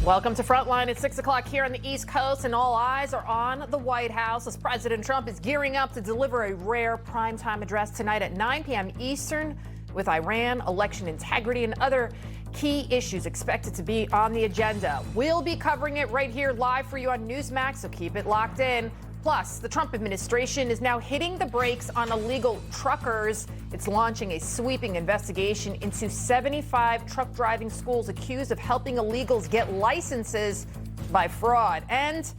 Welcome to Frontline at 6 o'clock here on the East Coast, and all eyes are on the White House as President Trump is gearing up to deliver a rare primetime address tonight at 9 p.m. Eastern with Iran, election integrity, and other key issues expected to be on the agenda. We'll be covering it right here live for you on Newsmax, so keep it locked in. Plus, the Trump administration is now hitting the brakes on illegal truckers. It's launching a sweeping investigation into 75 truck driving schools accused of helping illegals get licenses by fraud. And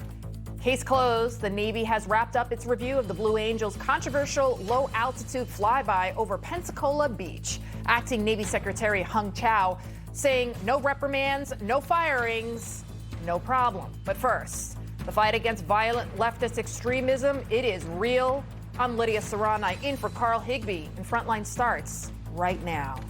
case closed, the Navy has wrapped up its review of the Blue Angels' controversial low-altitude flyby over Pensacola Beach. Acting Navy Secretary Hung Chow saying no reprimands, no firings, no problem. But first, the fight against violent leftist extremism, it is real. I'm Lidia Curanaj in for Carl Higbie, and Frontline starts right now.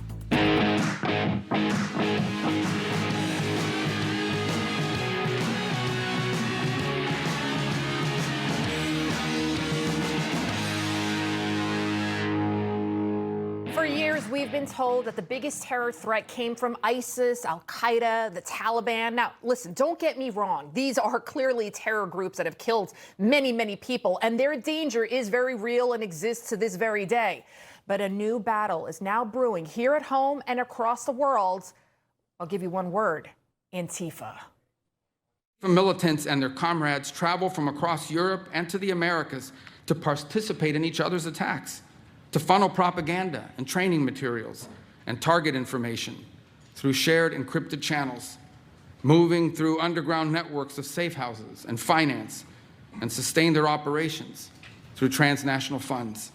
For years, we've been told that the biggest terror threat came from ISIS, Al-Qaeda, the Taliban. Now, listen, don't get me wrong. These are clearly terror groups that have killed many, many people, and their danger is very real and exists to this very day. But a new battle is now brewing here at home and across the world. I'll give you one word: Antifa. Militants and their comrades travel from across Europe and to the Americas to participate in each other's attacks, to funnel propaganda and training materials and target information through shared encrypted channels, moving through underground networks of safe houses and finance, and sustain their operations through transnational funds.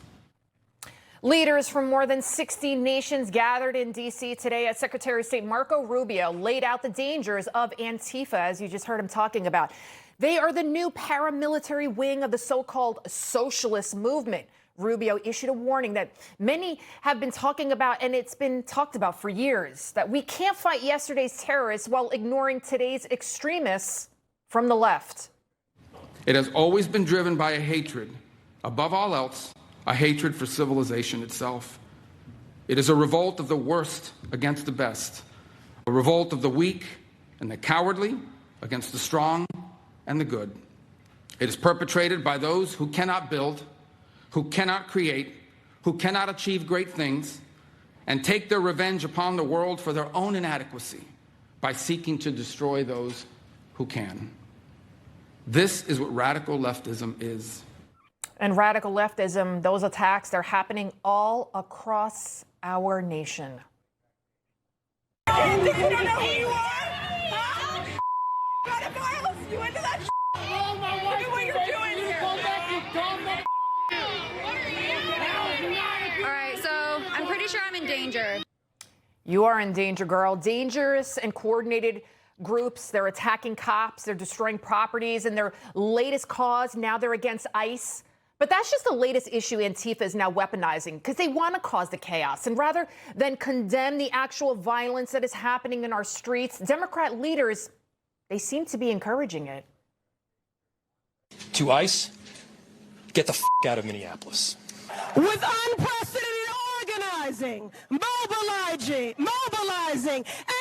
Leaders from more than 60 nations gathered in D.C. today as Secretary of State Marco Rubio laid out the dangers of Antifa, as you just heard him talking about. They are the new paramilitary wing of the so-called socialist movement. Rubio issued a warning that many have been talking about, and it's been talked about for years, that we can't fight yesterday's terrorists while ignoring today's extremists from the left. It has always been driven by a hatred, above all else, a hatred for civilization itself. It is a revolt of the worst against the best, a revolt of the weak and the cowardly against the strong and the good. It is perpetrated by those who cannot build, who cannot create, who cannot achieve great things, and take their revenge upon the world for their own inadequacy by seeking to destroy those who can. This is what radical leftism is. And radical leftism, those attacks, they're happening all across our nation. You don't know who you are? Huh? Pedophiles? You into that? Look at what you're doing here. All right, so I'm pretty sure I'm in danger. You are in danger, girl. Dangerous and coordinated groups. They're attacking cops. They're destroying properties. And their latest cause, now they're against ICE. But that's just the latest issue Antifa is now weaponizing because they want to cause the chaos. And rather than condemn the actual violence that is happening in our streets, Democrat leaders, they seem to be encouraging it. To ICE, get the f*** out of Minneapolis. With unprecedented organizing, mobilizing,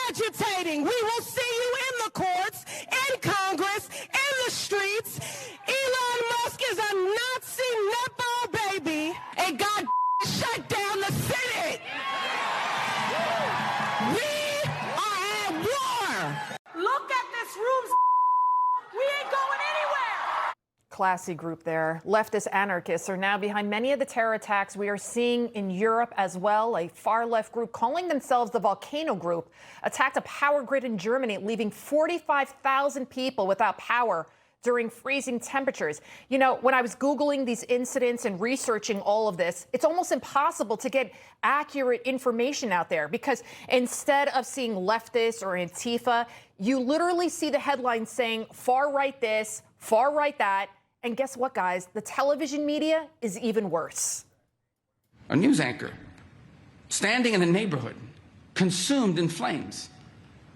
agitating, we will see you in the courts, in Congress, in the streets. Elon Musk is a Nazi Nepo baby, and God shut down the Senate. We are at war. Look at this room. We ain't going anywhere. Classy group there. Leftist anarchists are now behind many of the terror attacks we are seeing in Europe as well. A far-left group calling themselves the Volcano Group attacked a power grid in Germany, leaving 45,000 people without power during freezing temperatures. You know, when I was Googling these incidents and researching all of this, it's almost impossible to get accurate information out there because instead of seeing leftists or Antifa, you literally see the headlines saying far right this, far right that. And guess what, guys? The television media is even worse. A news anchor standing in a neighborhood consumed in flames.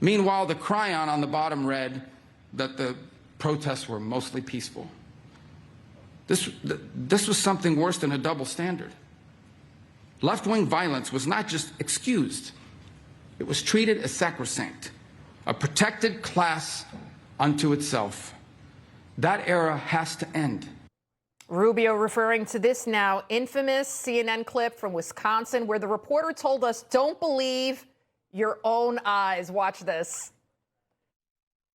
Meanwhile, the chyron on the bottom read that the protests were mostly peaceful. This was something worse than a double standard. Left-wing violence was not just excused, it was treated as sacrosanct, a protected class unto itself. That era has to end. Rubio referring to this now infamous CNN clip from Wisconsin where the reporter told us, don't believe your own eyes. Watch this.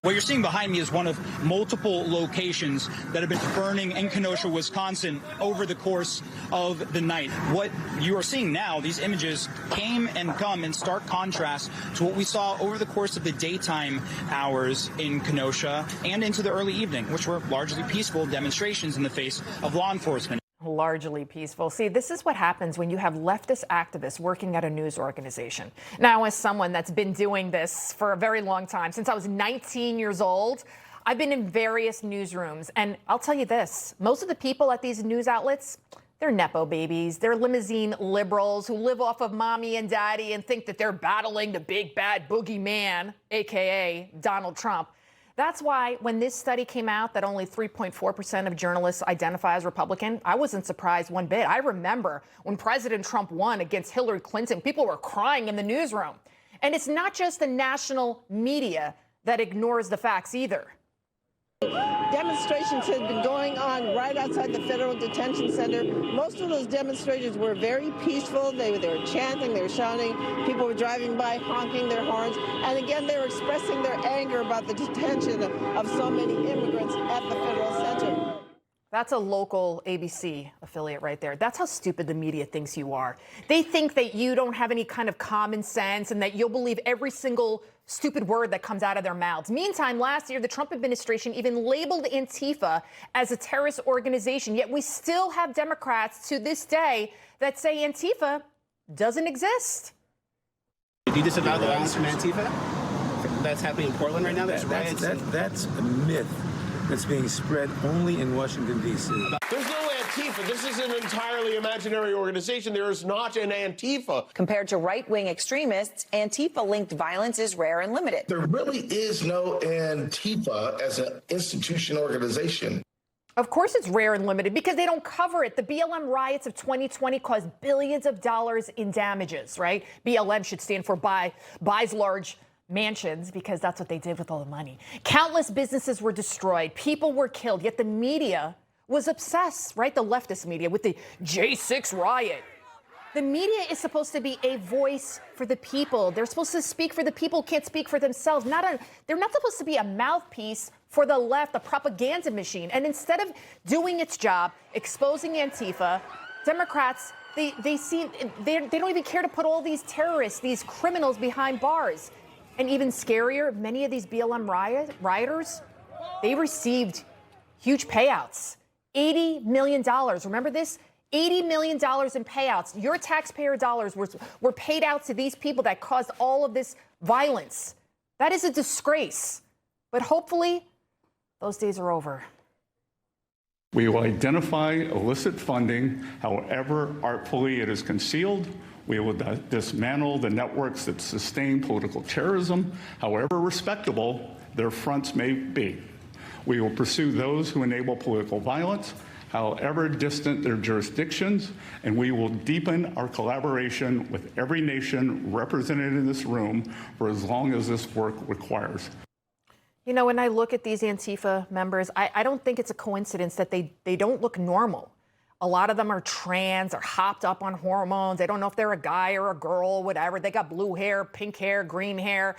What you're seeing behind me is one of multiple locations that have been burning in Kenosha, Wisconsin over the course of the night. What you are seeing now, these images came and come in stark contrast to what we saw over the course of the daytime hours in Kenosha and into the early evening, which were largely peaceful demonstrations in the face of law enforcement. Largely peaceful. See, this is what happens when you have leftist activists working at a news organization. Now, as someone that's been doing this for a very long time, since I was 19 years old, I've been in various newsrooms. And I'll tell you this, most of the people at these news outlets, they're Nepo babies. They're limousine liberals who live off of mommy and daddy and think that they're battling the big bad boogeyman, a.k.a. Donald Trump. That's why when this study came out that only 3.4% of journalists identify as Republican, I wasn't surprised one bit. I remember when President Trump won against Hillary Clinton, people were crying in the newsroom. And it's not just the national media that ignores the facts either. Demonstrations had been going on right outside the Federal Detention Center. Most of those demonstrators were very peaceful. They were chanting, they were shouting. People were driving by, honking their horns. And again, they were expressing their anger about the detention of so many immigrants at the Federal Center. That's a local ABC affiliate right there. That's how stupid the media thinks you are. They think that you don't have any kind of common sense and that you'll believe every single stupid word that comes out of their mouths. Meantime, last year, the Trump administration even labeled Antifa as a terrorist organization, yet we still have Democrats to this day that say Antifa doesn't exist. Do you disavow the violence from Antifa that's happening in Portland right now? That's a myth that's being spread only in Washington, D.C. There's no Antifa. This is an entirely imaginary organization. There is not an Antifa. Compared to right-wing extremists, Antifa-linked violence is rare and limited. There really is no Antifa as an institution organization. Of course it's rare and limited because they don't cover it. The BLM riots of 2020 caused billions of dollars in damages, right? BLM should stand for buys large mansions because that's what they did with all the money. Countless businesses were destroyed. People were killed, yet the media was obsessed, right? The leftist media with the J6 riot. The media is supposed to be a voice for the people. They're supposed to speak for the people, can't speak for themselves. They're not supposed to be a mouthpiece for the left, a propaganda machine. And instead of doing its job, exposing Antifa, Democrats, they don't even care to put all these terrorists, these criminals behind bars. And even scarier, many of these BLM rioters, they received huge payouts. $80 million. Remember this? $80 million in payouts. Your taxpayer dollars were paid out to these people that caused all of this violence. That is a disgrace. But hopefully, those days are over. We will identify illicit funding, however artfully it is concealed. We will dismantle the networks that sustain political terrorism, however respectable their fronts may be. We will pursue those who enable political violence, however distant their jurisdictions, and we will deepen our collaboration with every nation represented in this room for as long as this work requires. You know, when I look at these Antifa members, I don't think it's a coincidence that they don't look normal. A lot of them are trans or hopped up on hormones. They don't know if they're a guy or a girl, whatever. They got blue hair, pink hair, green hair.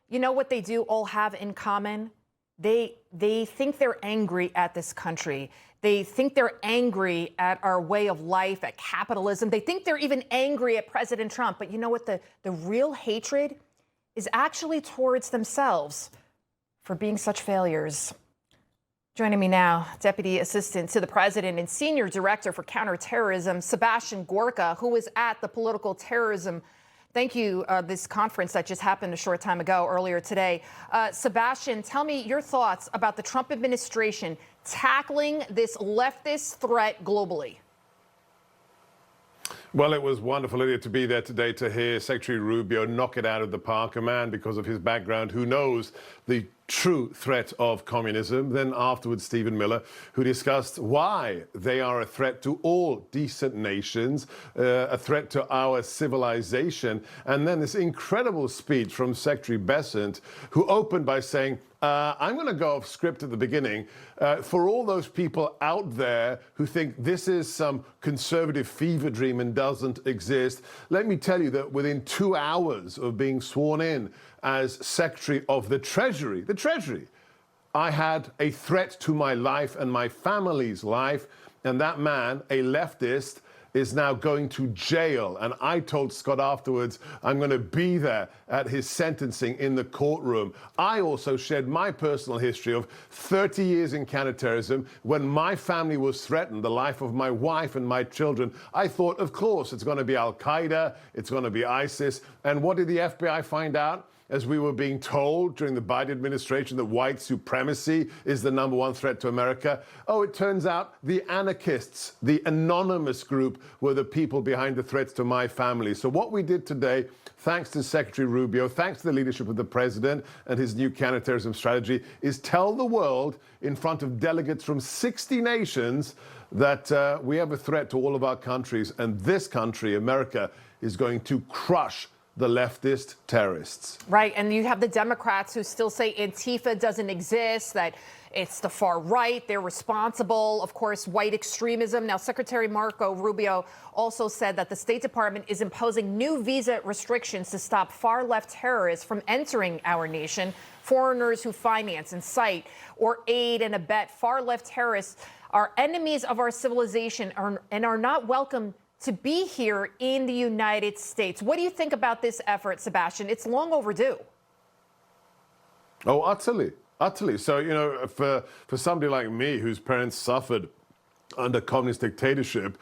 You know what they do all have in common? They think they're angry at this country. They think they're angry at our way of life, at capitalism. They think they're even angry at President Trump. But you know what? The real hatred is actually towards themselves for being such failures. Joining me now, Deputy Assistant to the President and Senior Director for Counterterrorism, Sebastian Gorka, who was at the political terrorism this conference that just happened a short time ago, earlier today. Sebastian, tell me your thoughts about the Trump administration tackling this leftist threat globally. Well, it was wonderful, Lydia, to be there today to hear Secretary Rubio knock it out of the park. A man, because of his background, who knows the true threat of communism. Then afterwards, Stephen Miller, who discussed why they are a threat to all decent nations, a threat to our civilization. And then this incredible speech from Secretary Bessent, who opened by saying, I'm going to go off script at the beginning. For all those people out there who think this is some conservative fever dream and doesn't exist, let me tell you that within 2 hours of being sworn in as Secretary of the Treasury, I had a threat to my life and my family's life. And that man, a leftist, is now going to jail. And I told Scott afterwards, I'm going to be there at his sentencing in the courtroom. I also shared my personal history of 30 years in counterterrorism. When my family was threatened, the life of my wife and my children, I thought, of course, it's going to be Al-Qaeda, it's going to be ISIS. And what did the FBI find out? As we were being told during the Biden administration that white supremacy is the #1 threat to America. Oh, it turns out the anarchists, the anonymous group, were the people behind the threats to my family. So what we did today, thanks to Secretary Rubio, thanks to the leadership of the president and his new counterterrorism strategy, is tell the world in front of delegates from 60 nations that we have a threat to all of our countries. And this country, America, is going to crush the leftist terrorists. Right, and you have the Democrats who still say Antifa doesn't exist, that it's the far right, they're responsible, of course, white extremism. Now, Secretary Marco Rubio also said that the State Department is imposing new visa restrictions to stop far-left terrorists from entering our nation. Foreigners who finance, incite, or aid and abet far-left terrorists are enemies of our civilization and are not welcome to be here in the United States. What do you think about this effort, Sebastian? It's long overdue. Oh, utterly. So, you know, for somebody like me whose parents suffered under communist dictatorship,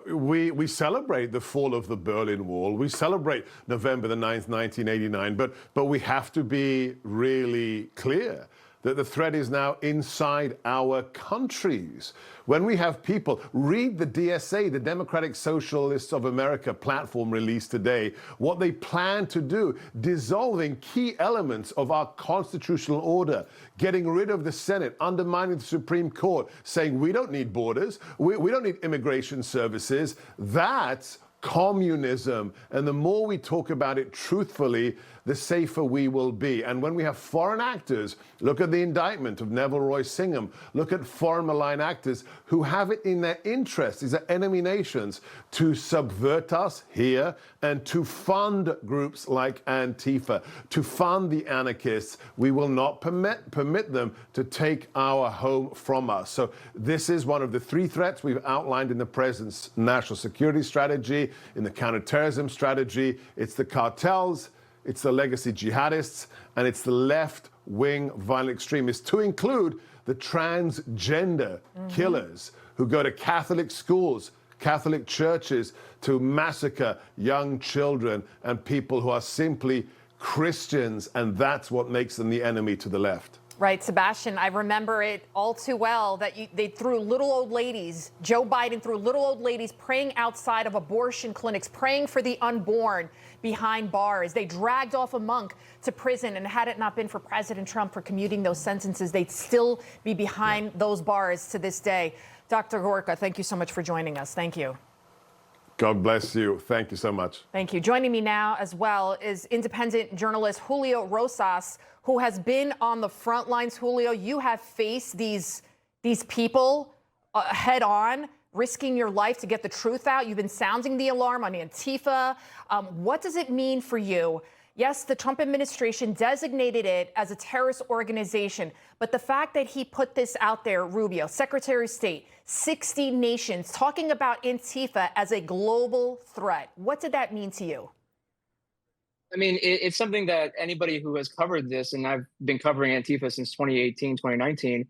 we celebrate the fall of the Berlin Wall. We celebrate November the 9th, 1989. But we have to be really clear that the threat is now inside our countries. When we have people, read the DSA, the Democratic Socialists of America platform released today, what they plan to do, dissolving key elements of our constitutional order, getting rid of the Senate, undermining the Supreme Court, saying we don't need borders, we don't need immigration services. That's communism. And the more we talk about it truthfully, the safer we will be. And when we have foreign actors, look at the indictment of Neville Roy Singham, look at foreign malign actors who have it in their interest, these are enemy nations, to subvert us here and to fund groups like Antifa, to fund the anarchists. We will not permit them to take our home from us. So this is one of the 3 threats we've outlined in the president's national security strategy, in the counterterrorism strategy. It's the cartels, it's the legacy jihadists, and it's the left-wing violent extremists, to include the transgender killers who go to Catholic schools, Catholic churches, to massacre young children and people who are simply Christians, and that's what makes them the enemy to the left. Right, Sebastian, I remember it all too well that they threw little old ladies, Joe Biden threw little old ladies praying outside of abortion clinics, praying for the unborn behind bars. They dragged off a monk to prison, and had it not been for President Trump for commuting those sentences, they'd still be behind those bars to this day. Dr. Gorka, thank you so much for joining us. Thank you. God bless you. Thank you so much. Thank you. Joining me now as well is independent journalist Julio Rosas, who has been on the front lines. Julio, you have faced these people head on, risking your life to get the truth out. You've been sounding the alarm on Antifa. What does it mean for you? Yes, the Trump administration designated it as a terrorist organization, but the fact that he put this out there, Rubio, Secretary of State, 60 nations talking about Antifa as a global threat, what did that mean to you? I mean, it's something that anybody who has covered this, and I've been covering Antifa since 2018, 2019,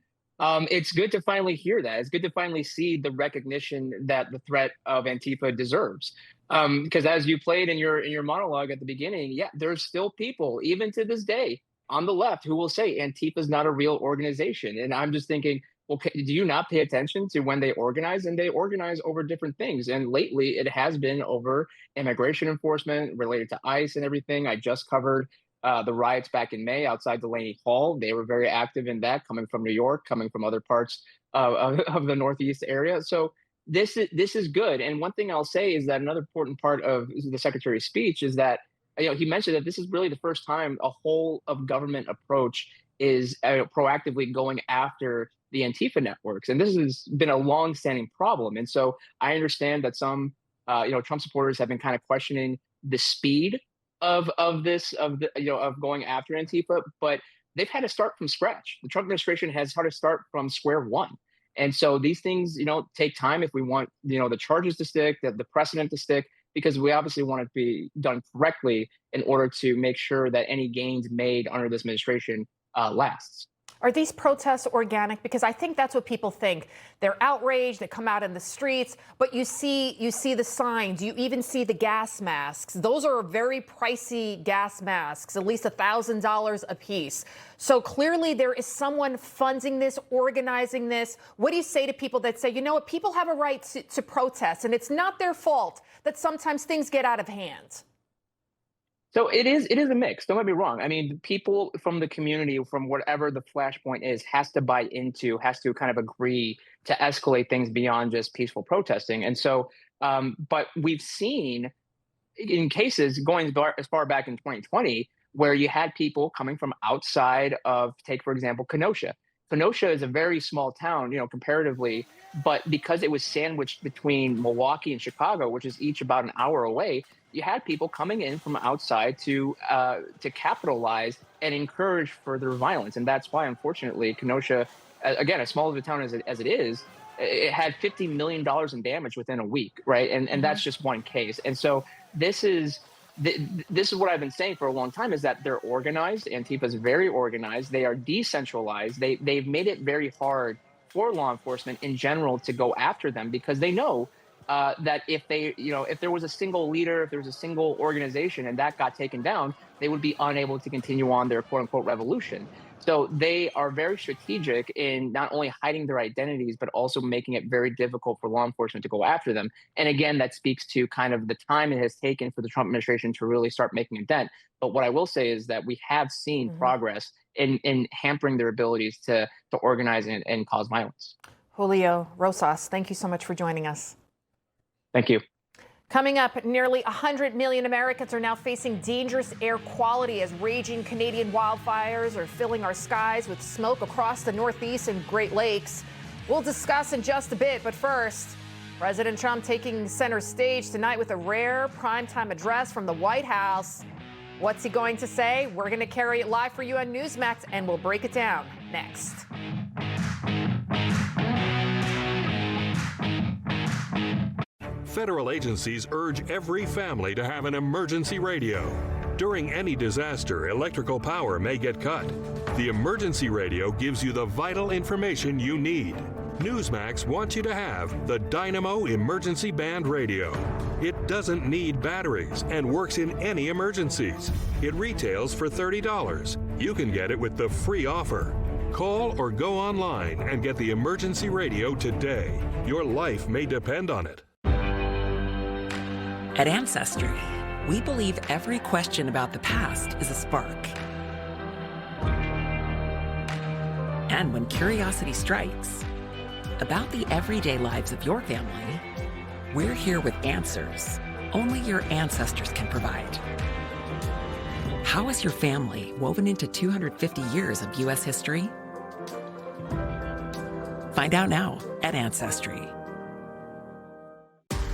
it's good to finally hear that. It's good to finally see the recognition that the threat of Antifa deserves. Because as you played in your monologue at the beginning, yeah, there's still people, even to this day, on the left who will say Antifa is not a real organization. And I'm just thinking, well, do you not pay attention to when they organize? And they organize over different things. And lately, it has been over immigration enforcement related to ICE and everything. I just covered the riots back in May outside Delaney Hall. They were very active in that, coming from New York, coming from other parts of the Northeast area. So this is good. And one thing I'll say is that another important part of the Secretary's speech is that he mentioned that this is really the first time a whole of government approach is proactively going after the Antifa networks. And this has been a long-standing problem. And so I understand that some Trump supporters have been kind of questioning the speed of going after Antifa, but they've had to start from scratch. The Trump administration has had to start from square one. And so these things, take time if we want, the charges to stick, the precedent to stick, because we obviously want it to be done correctly in order to make sure that any gains made under this administration lasts. Are these protests organic? Because I think that's what people think. They're outraged, they come out in the streets, but you see the signs, you even see the gas masks. Those are very pricey gas masks, at least $1,000 a piece. So clearly there is someone funding this, organizing this. What do you say to people that say, people have a right to protest, and it's not their fault that sometimes things get out of hand? So it is a mix. Don't get me wrong. I mean, people from the community, from whatever the flashpoint is, has to buy into, has to kind of agree to escalate things beyond just peaceful protesting. And so, but we've seen in cases going as far back in 2020, where you had people coming from outside of, take, for example, Kenosha. Kenosha is a very small town, comparatively, but because it was sandwiched between Milwaukee and Chicago, which is each about an hour away, you had people coming in from outside to capitalize and encourage further violence. And that's why, unfortunately, Kenosha, again, as small of a town as it is, it had $50 million in damage within a week, right? And that's just one case. And so this is what I've been saying for a long time, is that they're organized. Antifa is very organized. They are decentralized. They've made it very hard for law enforcement in general to go after them, because they know that if there was a single leader, if there was a single organization and that got taken down, they would be unable to continue on their quote unquote revolution. So they are very strategic in not only hiding their identities, but also making it very difficult for law enforcement to go after them. And again, that speaks to kind of the time it has taken for the Trump administration to really start making a dent. But what I will say is that we have seen progress in hampering their abilities to organize and cause violence. Julio Rosas, thank you so much for joining us. Thank you. Coming up, nearly 100 million Americans are now facing dangerous air quality as raging Canadian wildfires are filling our skies with smoke across the Northeast and Great Lakes. We'll discuss in just a bit, but first, President Trump taking center stage tonight with a rare primetime address from the White House. What's he going to say? We're going to carry it live for you on Newsmax, and we'll break it down next. Federal agencies urge every family to have an emergency radio. During any disaster, electrical power may get cut. The emergency radio gives you the vital information you need. Newsmax wants you to have the Dynamo Emergency Band Radio. It doesn't need batteries and works in any emergencies. It retails for $30. You can get it with the free offer. Call or go online and get the emergency radio today. Your life may depend on it. At Ancestry, we believe every question about the past is a spark. And when curiosity strikes about the everyday lives of your family, we're here with answers only your ancestors can provide. How is your family woven into 250 years of U.S. history? Find out now at Ancestry.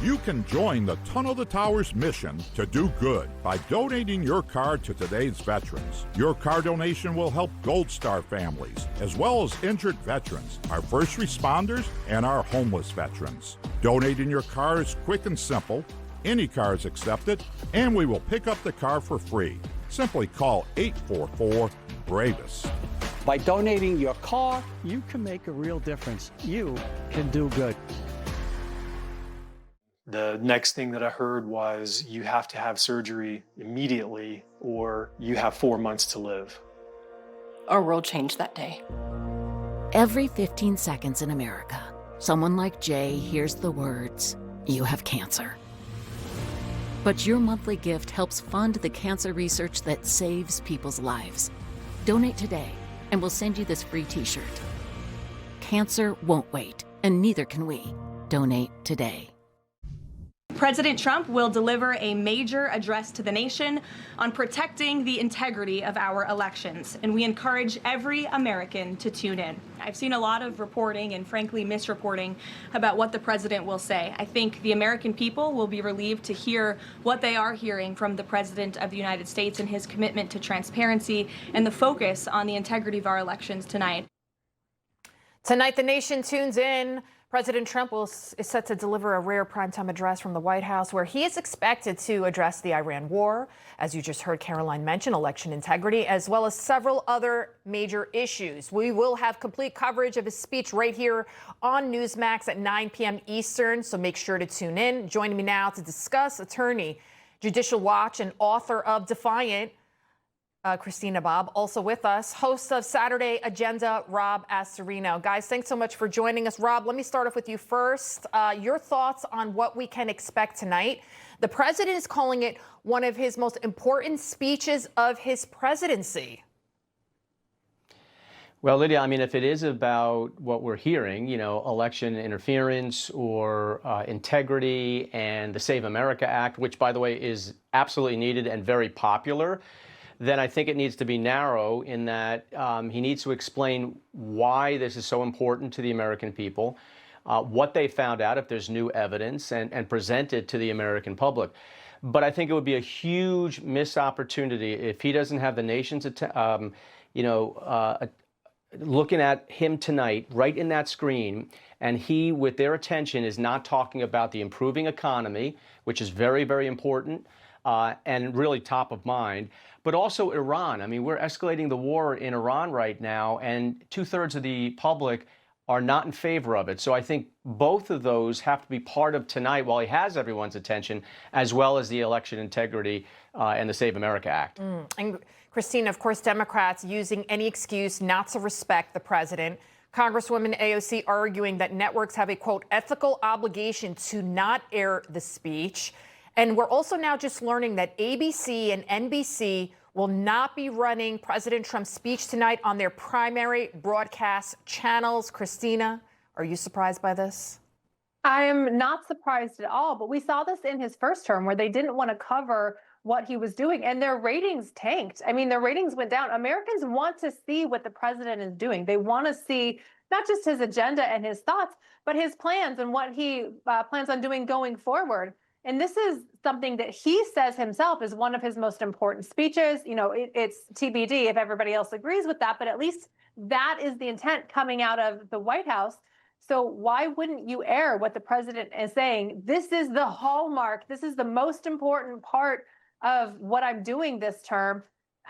You can join the Tunnel to Towers mission to do good by donating your car to today's veterans. Your car donation will help Gold Star families, as well as injured veterans, our first responders, and our homeless veterans. Donating your car is quick and simple. Any car is accepted, and we will pick up the car for free. Simply call 844-BRAVEST. By donating your car, you can make a real difference. You can do good. The next thing that I heard was you have to have surgery immediately or you have 4 months to live. Our world changed that day. Every 15 seconds in America, someone like Jay hears the words, "You have cancer." But your monthly gift helps fund the cancer research that saves people's lives. Donate today, and we'll send you this free t-shirt. Cancer won't wait, and neither can we. Donate today. President Trump will deliver a major address to the nation on protecting the integrity of our elections, and we encourage every American to tune in. I've seen a lot of reporting and frankly misreporting about what the president will say. I think the American people will be relieved to hear what they are hearing from the President of the United States and his commitment to transparency and the focus on the integrity of our elections tonight. Tonight, the nation tunes in. President Trump is set to deliver a rare primetime address from the White House, where he is expected to address the Iran war, as you just heard Karoline mention, election integrity, as well as several other major issues. We will have complete coverage of his speech right here on Newsmax at 9 p.m. Eastern, so make sure to tune in. Joining me now to discuss, attorney, Judicial Watch, and author of Defiant, Christina Bobb, also with us, host of Saturday Agenda, Rob Astorino. Guys, thanks so much for joining us. Rob, let me start off with you first. Your thoughts on what we can expect tonight. The president is calling it one of his most important speeches of his presidency. Well, Lydia, I mean, if it is about what we're hearing, you know, election interference or integrity and the Save America Act, which, by the way, is absolutely needed and very popular, then I think it needs to be narrow in that he needs to explain why this is so important to the American people, what they found out if there's new evidence, and present it to the American public. But I think it would be a huge missed opportunity if he doesn't have the nation's, looking at him tonight, right in that screen, and he, with their attention, is not talking about the improving economy, which is very, very important and really top of mind. But also Iran. I mean, we're escalating the war in Iran right now, and 2/3 of the public are not in favor of it. So I think both of those have to be part of tonight while he has everyone's attention, as well as the election integrity and the Save America Act. And Christina, of course, Democrats using any excuse not to respect the president. Congresswoman AOC arguing that networks have a, quote, ethical obligation to not air the speech. And we're also now just learning that ABC and NBC will not be running President Trump's speech tonight on their primary broadcast channels. Christina, are you surprised by this? I am not surprised at all, but we saw this in his first term where they didn't want to cover what he was doing and their ratings tanked. I mean, their ratings went down. Americans want to see what the president is doing. They want to see not just his agenda and his thoughts, but his plans and what he plans on doing going forward. And this is something that he says himself is one of his most important speeches. You know, it's TBD if everybody else agrees with that, but at least that is the intent coming out of the White House. So why wouldn't you air what the president is saying? This is the hallmark. This is the most important part of what I'm doing this term.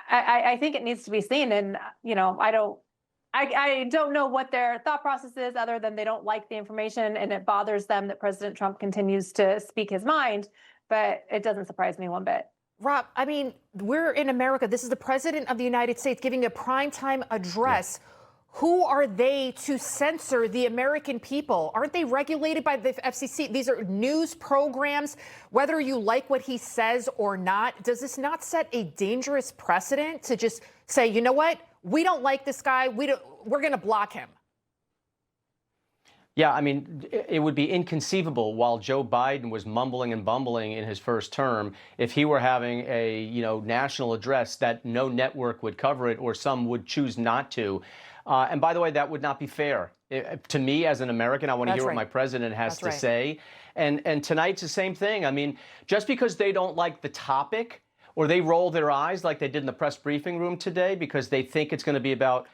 I think it needs to be seen. And, you know, I don't know what their thought process is other than they don't like the information and it bothers them that President Trump continues to speak his mind, but it doesn't surprise me one bit. Rob, I mean, we're in America. This is the president of the United States giving a primetime address. Yeah. Who are they to censor the American people? Aren't they regulated by the FCC? These are news programs. Whether you like what he says or not, does this not set a dangerous precedent to just say, you know what? We don't like this guy. We're going to block him. Yeah, I mean, it would be inconceivable while Joe Biden was mumbling and bumbling in his first term, if he were having a, national address that no network would cover it or some would choose not to. And by the way, that would not be fair. To me, as an American, I want to hear what my president has to say. And tonight's the same thing. I mean, just because they don't like the topic or they roll their eyes like they did in the press briefing room today because they think it's going to be about,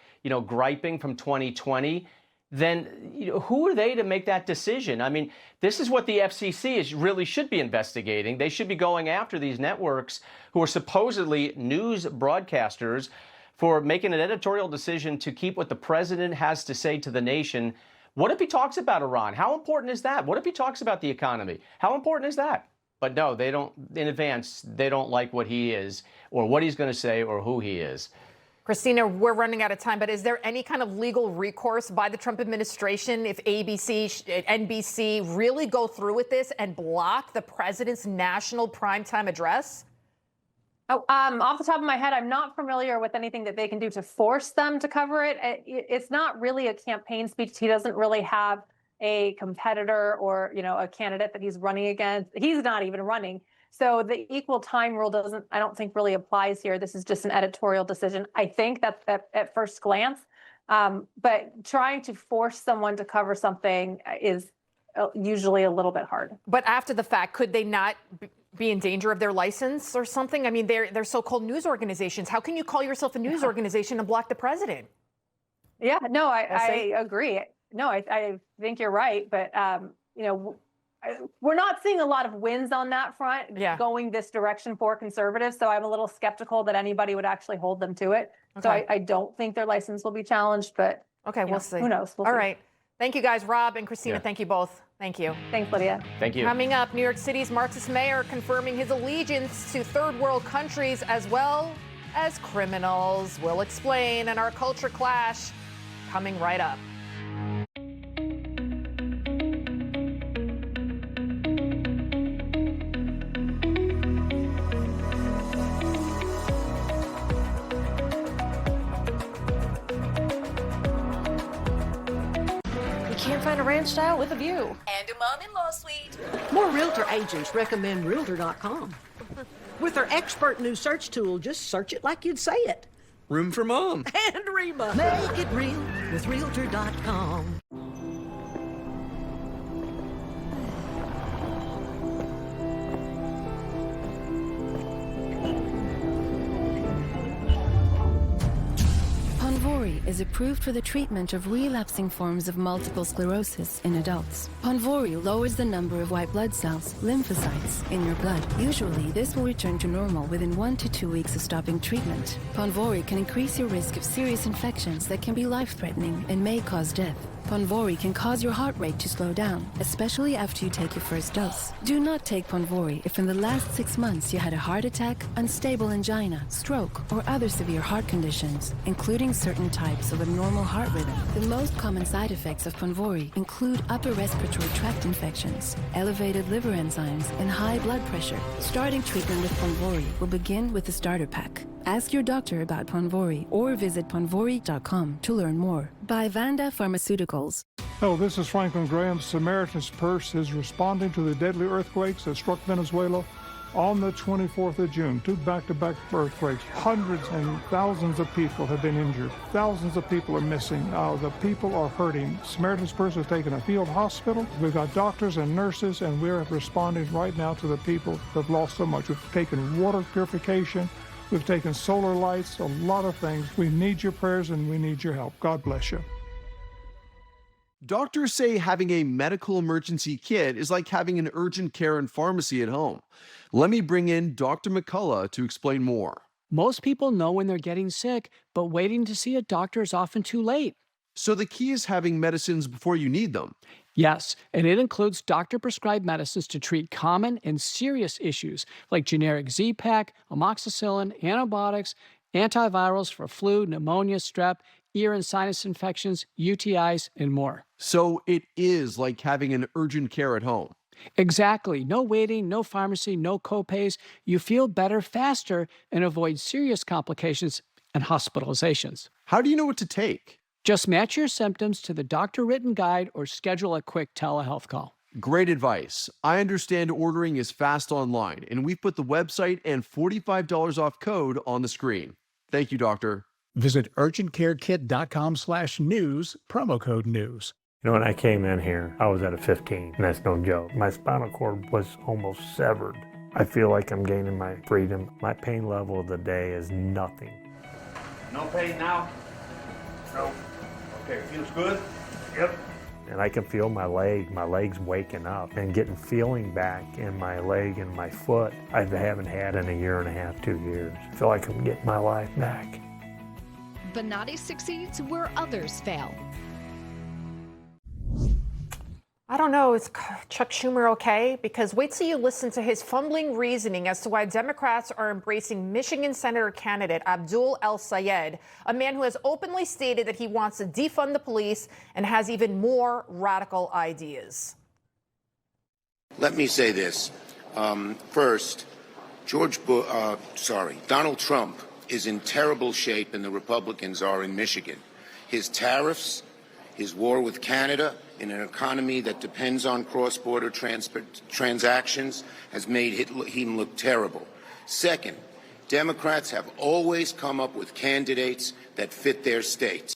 griping from 2020, then who are they to make that decision? I mean, this is what the FCC really should be investigating. They should be going after these networks who are supposedly news broadcasters for making an editorial decision to keep what the president has to say to the nation. What if he talks about Iran? How important is that? What if he talks about the economy? How important is that? But no, they don't, in advance, they don't like what he is or what he's going to say or who he is. Christina, we're running out of time, but is there any kind of legal recourse by the Trump administration if ABC, NBC really go through with this and block the president's national primetime address? Oh, off the top of my head, I'm not familiar with anything that they can do to force them to cover it. It's not really a campaign speech. He doesn't really have a competitor or, a candidate that he's running against. He's not even running. So the equal time rule I don't think really applies here. This is just an editorial decision. I think that's at first glance. But trying to force someone to cover something is usually a little bit hard. But after the fact, could they not be in danger of their license or something? I mean, they're so-called news organizations. How can you call yourself a news organization and block the president? Yeah, no, I agree. No, I think you're right. But, we're not seeing a lot of wins on that front going this direction for conservatives. So I'm a little skeptical that anybody would actually hold them to it. Okay. So I don't think their license will be challenged, but we'll see. Who knows? We'll All see. right. Thank you, guys. Rob and Christina, thank you both. Thank you. Thanks, Lydia. Thank you. Coming up, New York City's Marxist mayor confirming his allegiance to third world countries as well as criminals. We'll explain in our Culture Clash coming right up. Can't find a ranch style with a view. And a mom-in-law suite. More realtor agents recommend Realtor.com. With their expert new search tool, just search it like you'd say it. Room for mom. And Reba. Make it real with Realtor.com. Ponvory is approved for the treatment of relapsing forms of multiple sclerosis in adults. Ponvory lowers the number of white blood cells, lymphocytes, in your blood. Usually, this will return to normal within 1 to 2 weeks of stopping treatment. Ponvory can increase your risk of serious infections that can be life-threatening and may cause death. Ponvory can cause your heart rate to slow down, especially after you take your first dose. Do not take Ponvory if in the last 6 months you had a heart attack, unstable angina, stroke, or other severe heart conditions, including certain types of abnormal heart rhythm. The most common side effects of Ponvory include upper respiratory tract infections, elevated liver enzymes, and high blood pressure. Starting treatment with Ponvory will begin with the starter pack. Ask your doctor about Ponvory or visit ponvory.com to learn more. By Vanda Pharmaceuticals. Hello, this is Franklin Graham. Samaritan's Purse is responding to the deadly earthquakes that struck Venezuela on the 24th of June. 2 back-to-back earthquakes. Hundreds and thousands of people have been injured. Thousands of people are missing. The people are hurting. Samaritan's Purse has taken a field hospital. We've got doctors and nurses, and we're responding right now to the people that have lost so much. We've taken water purification. We've taken solar lights, a lot of things. We need your prayers and we need your help. God bless you. Doctors say having a medical emergency kit is like having an urgent care and pharmacy at home. Let me bring in Dr. McCullough to explain more. Most people know when they're getting sick, but waiting to see a doctor is often too late. So the key is having medicines before you need them. Yes, and it includes doctor-prescribed medicines to treat common and serious issues like generic Z-Pak, amoxicillin, antibiotics, antivirals for flu, pneumonia, strep, ear and sinus infections, UTIs, and more. So it is like having an urgent care at home. Exactly. No waiting, no pharmacy, no copays. You feel better faster and avoid serious complications and hospitalizations. How do you know what to take? Just match your symptoms to the doctor-written guide or schedule a quick telehealth call. Great advice. I understand ordering is fast online, and we've put the website and $45 off code on the screen. Thank you, doctor. Visit urgentcarekit.com/news, promo code news. You know, when I came in here, I was at a 15, and that's no joke. My spinal cord was almost severed. I feel like I'm gaining my freedom. My pain level of the day is nothing. No pain now? No. Okay, feels good? Yep. And I can feel my legs waking up and getting feeling back in my leg and my foot I haven't had in a year and a half, 2 years. I feel like I'm getting my life back. Bonatti succeeds where others fail. I don't know, is Chuck Schumer okay? Because wait till you listen to his fumbling reasoning as to why Democrats are embracing Michigan Senator candidate Abdul El-Sayed, a man who has openly stated that he wants to defund the police and has even more radical ideas. Let me say this. First, Donald Trump is in terrible shape, and the Republicans are in Michigan. His tariffs, his war with Canada, in an economy that depends on cross-border transactions, has made him look terrible. Second, Democrats have always come up with candidates that fit their states.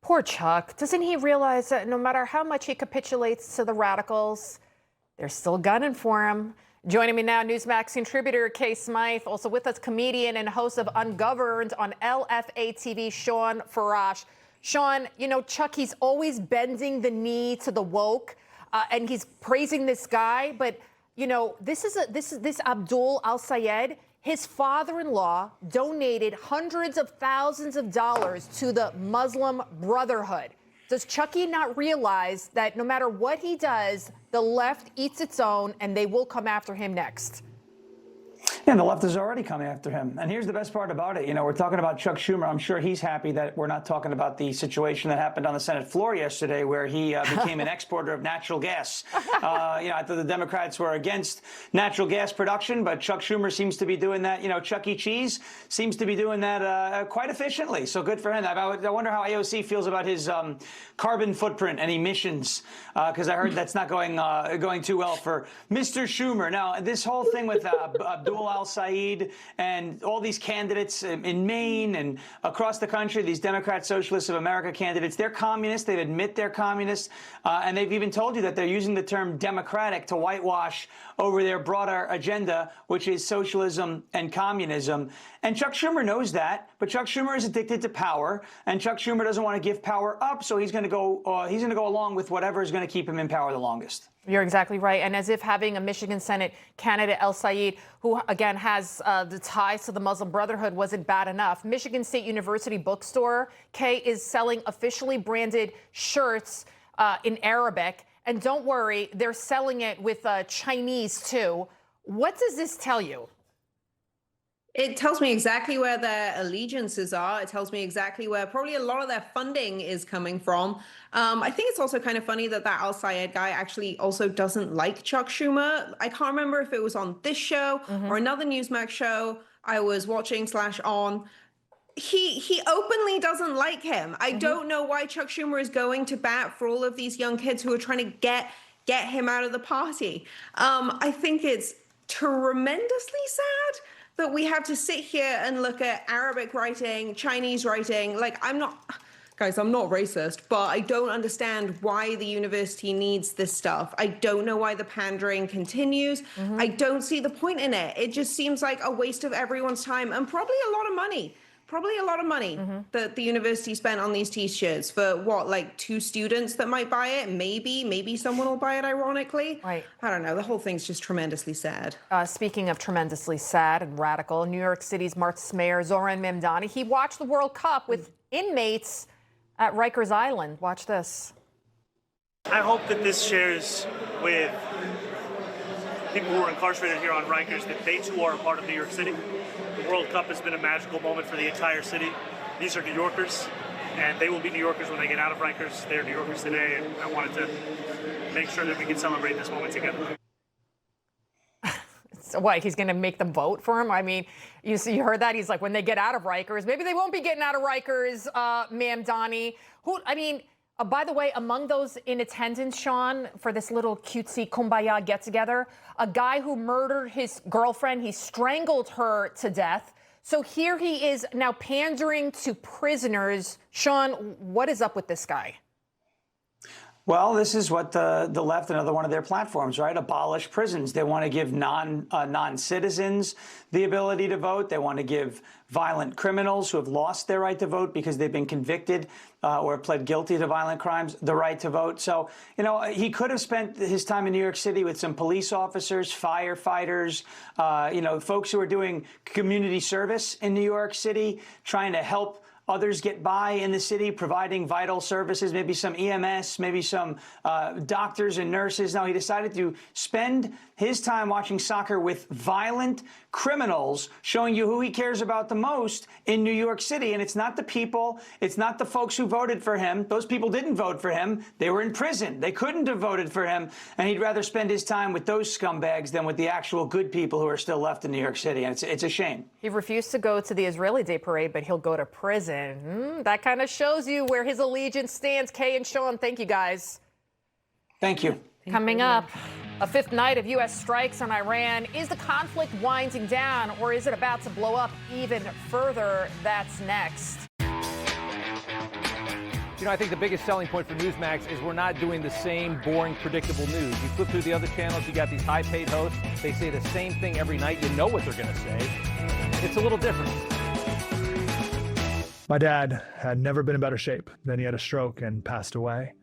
Poor Chuck. Doesn't he realize that no matter how much he capitulates to the radicals, they're still gunning for him? Joining me now, Newsmax contributor Kay Smythe, also with us, comedian and host of Ungoverned on LFA TV, Shawn Farash. Shawn, you know, Chuck, he's always bending the knee to the woke, and he's praising this guy. But, you know, this Abdul El-Sayed, his father-in-law donated hundreds of thousands of dollars to the Muslim Brotherhood. Does Chucky not realize that no matter what he does, the left eats its own and they will come after him next? Yeah, the left is already coming after him. And here's the best part about it. You know, we're talking about Chuck Schumer. I'm sure he's happy that we're not talking about the situation that happened on the Senate floor yesterday where he became an exporter of natural gas. You know, I thought the Democrats were against natural gas production, but Chuck Schumer seems to be doing that. You know, Chuck E. Cheese seems to be doing that quite efficiently. So good for him. I wonder how AOC feels about his carbon footprint and emissions, because I heard that's not going too well for Mr. Schumer. Now, this whole thing with Abdul El-Sayed and all these candidates in Maine and across the country, these Democrat Socialists of America candidates, they're communists. They admit they're communists. And they've even told you that they're using the term democratic to whitewash over their broader agenda, which is socialism and communism. And Chuck Schumer knows that, but Chuck Schumer is addicted to power, and Chuck Schumer doesn't want to give power up, so he's going to go along with whatever is going to keep him in power the longest. You're exactly right. And as if having a Michigan Senate candidate, El-Sayed, who, again, has the ties to the Muslim Brotherhood, wasn't bad enough. Michigan State University bookstore, Kay, is selling officially branded shirts in Arabic. And don't worry, they're selling it with Chinese, too. What does this tell you? It tells me exactly where their allegiances are. It tells me exactly where probably a lot of their funding is coming from. I think it's also kind of funny that El-Sayed guy actually also doesn't like Chuck Schumer. I can't remember if it was on this show or another Newsmax show I was watching /on. He openly doesn't like him. I don't know why Chuck Schumer is going to bat for all of these young kids who are trying to get him out of the party. I think it's tremendously sad that we have to sit here and look at Arabic writing, Chinese writing. Like, I'm not racist, but I don't understand why the university needs this stuff. I don't know why the pandering continues. I don't see the point in it. It just seems like a waste of everyone's time and probably a lot of money. That the university spent on these T-shirts for what, like 2 students that might buy it? Maybe someone will buy it, ironically. Right. I don't know. The whole thing's just tremendously sad. Speaking of tremendously sad and radical, New York City's Marxist Mayor Zoran Mamdani, he watched the World Cup with inmates at Rikers Island. Watch this. I hope that this shares with people who are incarcerated here on Rikers that they too are a part of New York City. The World Cup has been a magical moment for the entire city. These are New Yorkers, and they will be New Yorkers when they get out of Rikers. They're New Yorkers today, and I wanted to make sure that we can celebrate this moment together. So what, he's going to make them vote for him? I mean, you heard that? He's like, when they get out of Rikers, maybe they won't be getting out of Rikers, Mamdani. By the way, among those in attendance, Shawn, for this little cutesy kumbaya get-together, a guy who murdered his girlfriend, he strangled her to death. So here he is now pandering to prisoners. Shawn, what is up with this guy? Well, this is what the left, another one of their platforms, right? Abolish prisons. They want to give non-citizens the ability to vote. They want to give violent criminals who have lost their right to vote because they've been convicted or pled guilty to violent crimes, the right to vote. So, he could have spent his time in New York City with some police officers, firefighters, folks who are doing community service in New York City, trying to help others get by in the city, providing vital services, maybe some EMS, maybe some doctors and nurses. No, he decided to spend his time watching soccer with violent criminals, showing you who he cares about the most in New York City. And it's not the people, it's not the folks who voted for him. Those people didn't vote for him. They were in prison. They couldn't have voted for him. And he'd rather spend his time with those scumbags than with the actual good people who are still left in New York City. And it's a shame. He refused to go to the Israeli Day Parade, but he'll go to prison. That kind of shows you where his allegiance stands. Kay and Shawn, thank you guys. Thank you. Coming up, a fifth night of U.S. strikes on Iran. Is the conflict winding down, or is it about to blow up even further? That's next. I think the biggest selling point for Newsmax is we're not doing the same boring, predictable news. You flip through the other channels, you got these high-paid hosts. They say the same thing every night. You know what they're going to say. It's a little different. My dad had never been in better shape. Then he had a stroke and passed away.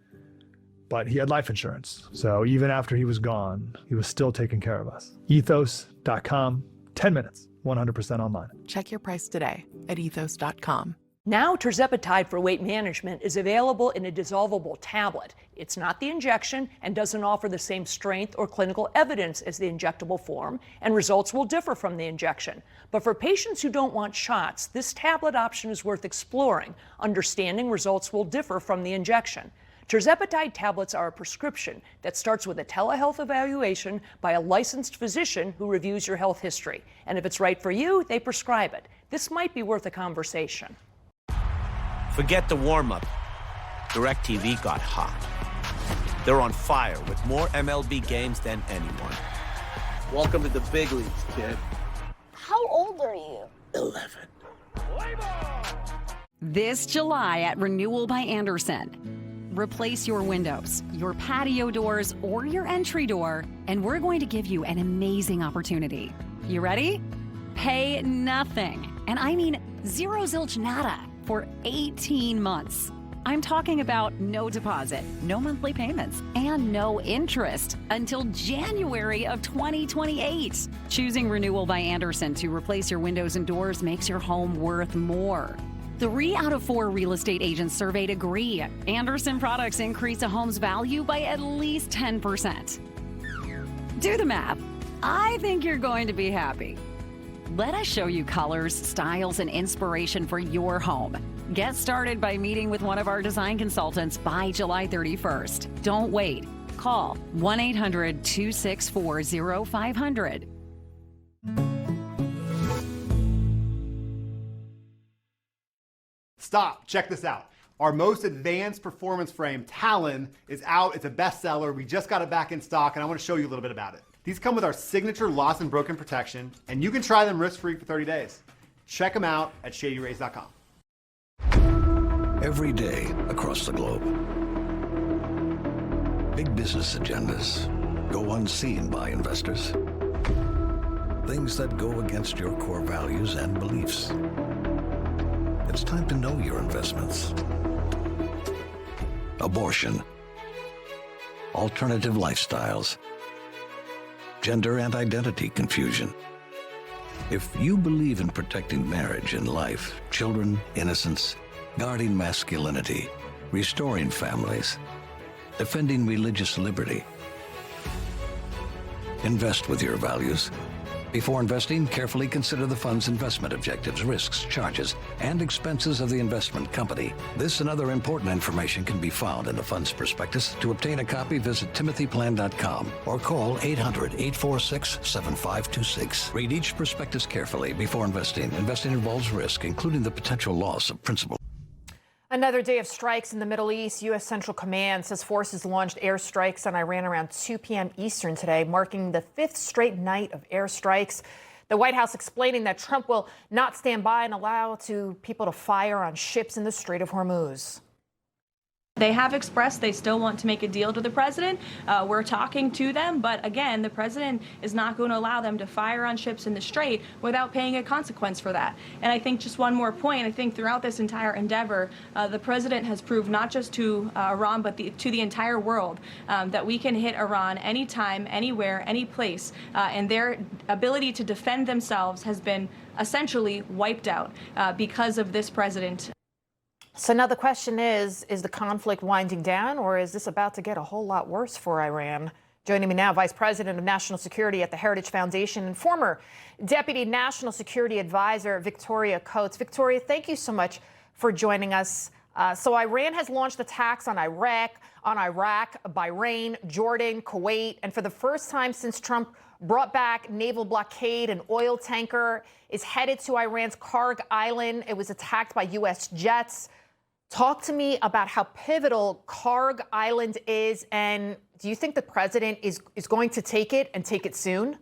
But he had life insurance. So even after he was gone, he was still taking care of us. Ethos.com, 10 minutes, 100% online. Check your price today at ethos.com. Now, tirzepatide for weight management is available in a dissolvable tablet. It's not the injection and doesn't offer the same strength or clinical evidence as the injectable form, and results will differ from the injection. But for patients who don't want shots, this tablet option is worth exploring. Understanding results will differ from the injection. Tirzepatide tablets are a prescription that starts with a telehealth evaluation by a licensed physician who reviews your health history. And if it's right for you, they prescribe it. This might be worth a conversation. Forget the warm-up. DirecTV got hot. They're on fire with more MLB games than anyone. Welcome to the big leagues, kid. How old are you? 11. This July at Renewal by Andersen. Replace your windows, your patio doors, or your entry door, and we're going to give you an amazing opportunity. You ready? Pay nothing, and I mean zero zilch nada, for 18 months. I'm talking about no deposit, no monthly payments, and no interest until January of 2028. Choosing Renewal by Andersen to replace your windows and doors makes your home worth more. 3 out of 4 real estate agents surveyed agree Andersen products increase a home's value by at least 10%. Do the math. I think you're going to be happy. Let us show you colors, styles, and inspiration for your home. Get started by meeting with one of our design consultants by July 31st. Don't wait. Call 1-800-264-0500. Stop. Check this out. Our most advanced performance frame, Talon, is out. It's a bestseller. We just got it back in stock, and I want to show you a little bit about it. These come with our signature lost and broken protection, and you can try them risk-free for 30 days. Check them out at shadyrays.com. Every day across the globe, big business agendas go unseen by investors. Things that go against your core values and beliefs. It's time to know your investments. Abortion, alternative lifestyles, gender and identity confusion. If you believe in protecting marriage and life, children, innocence, guarding masculinity, restoring families, defending religious liberty, invest with your values. Before investing, carefully consider the fund's investment objectives, risks, charges, and expenses of the investment company. This and other important information can be found in the fund's prospectus. To obtain a copy, visit timothyplan.com or call 800-846-7526. Read each prospectus carefully before investing. Investing involves risk, including the potential loss of principal. Another day of strikes in the Middle East. U.S. Central Command says forces launched airstrikes on Iran around 2 p.m. Eastern today, marking the 5th straight night of airstrikes. The White House explaining that Trump will not stand by and allow people to fire on ships in the Strait of Hormuz. They have expressed they still want to make a deal to the president. We're talking to them, but again, the president is not going to allow them to fire on ships in the Strait without paying a consequence for that. And I think just one more point, I think throughout this entire endeavor, the president has proved not just to Iran, but to the entire world that we can hit Iran anytime, anywhere, any place, and their ability to defend themselves has been essentially wiped out because of this president. So now the question is the conflict winding down, or is this about to get a whole lot worse for Iran? Joining me now, Vice President of National Security at the Heritage Foundation and former Deputy National Security Advisor Victoria Coates. Victoria, thank you so much for joining us. So Iran has launched attacks on Iraq, Bahrain, Jordan, Kuwait, and for the first time since Trump brought back naval blockade, an oil tanker is headed to Iran's Karg Island. It was attacked by U.S. jets. Talk to me about how pivotal Karg Island is, and do you think the president is going to take it and take it soon?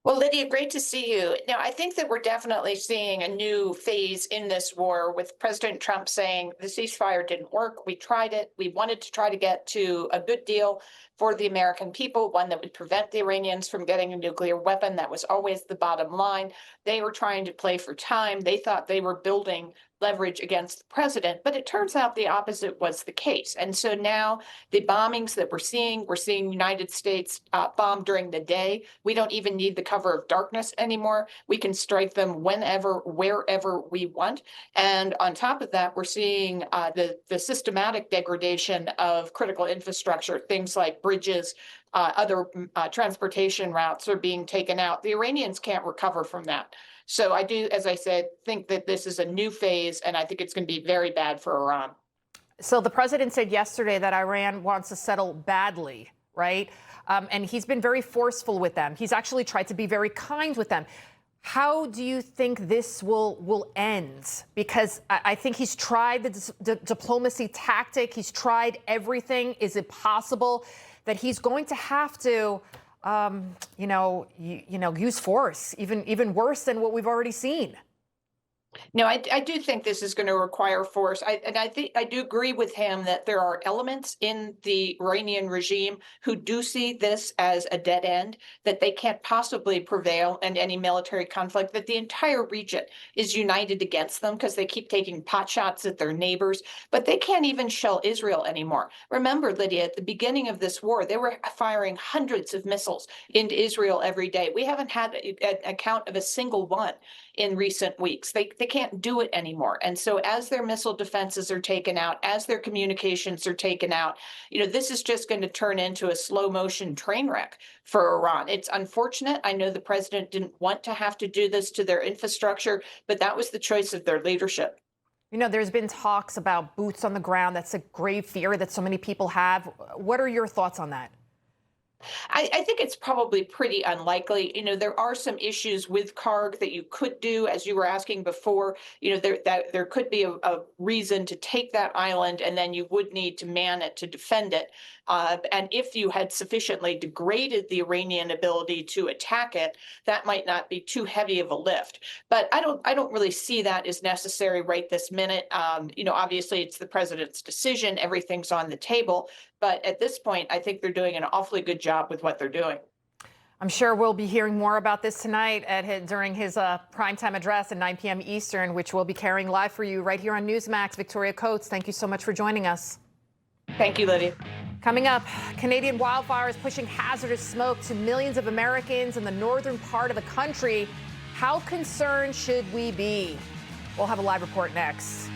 Well, Lydia, great to see you. Now, I think that we're definitely seeing a new phase in this war with President Trump saying the ceasefire didn't work. We tried it. We wanted to try to get to a good deal for the American people, one that would prevent the Iranians from getting a nuclear weapon. That was always the bottom line. They were trying to play for time. They thought they were building leverage against the president, but it turns out the opposite was the case. And so now the bombings that we're seeing United States bomb during the day. We don't even need the cover of darkness anymore. We can strike them whenever, wherever we want. And on top of that, we're seeing the systematic degradation of critical infrastructure, things like bridges, other transportation routes are being taken out. The Iranians can't recover from that. So I do, as I said, think that this is a new phase, and I think it's going to be very bad for Iran. So the president said yesterday that Iran wants to settle badly, right? And he's been very forceful with them. He's actually tried to be very kind with them. How do you think this will end? Because I think he's tried the diplomacy tactic. He's tried everything. Is it possible that he's going to have to use force, even worse than what we've already seen? No, I do think this is going to require force. I do agree with him that there are elements in the Iranian regime who do see this as a dead end, that they can't possibly prevail in any military conflict, that the entire region is united against them because they keep taking potshots at their neighbors, but they can't even shell Israel anymore. Remember, Lydia, at the beginning of this war, they were firing hundreds of missiles into Israel every day. We haven't had an account of a single one in recent weeks. They can't do it anymore. And so as their missile defenses are taken out, as their communications are taken out, this is just going to turn into a slow motion train wreck for Iran. It's unfortunate. I know the president didn't want to have to do this to their infrastructure, but that was the choice of their leadership. There's been talks about boots on the ground. That's a grave fear that so many people have. What are your thoughts on that? I think it's probably pretty unlikely. There are some issues with Karg that you could do, as you were asking before. There could be a reason to take that island, and then you would need to man it to defend it. And if you had sufficiently degraded the Iranian ability to attack it, that might not be too heavy of a lift. But I don't really see that as necessary right this minute. Obviously it's the president's decision. Everything's on the table. But at this point, I think they're doing an awfully good job with what they're doing. I'm sure we'll be hearing more about this tonight during his primetime address at 9 p.m. Eastern, which we'll be carrying live for you right here on Newsmax. Victoria Coates, thank you so much for joining us. Thank you, Lydia. Coming up, Canadian wildfires pushing hazardous smoke to millions of Americans in the northern part of the country. How concerned should we be? We'll have a live report next.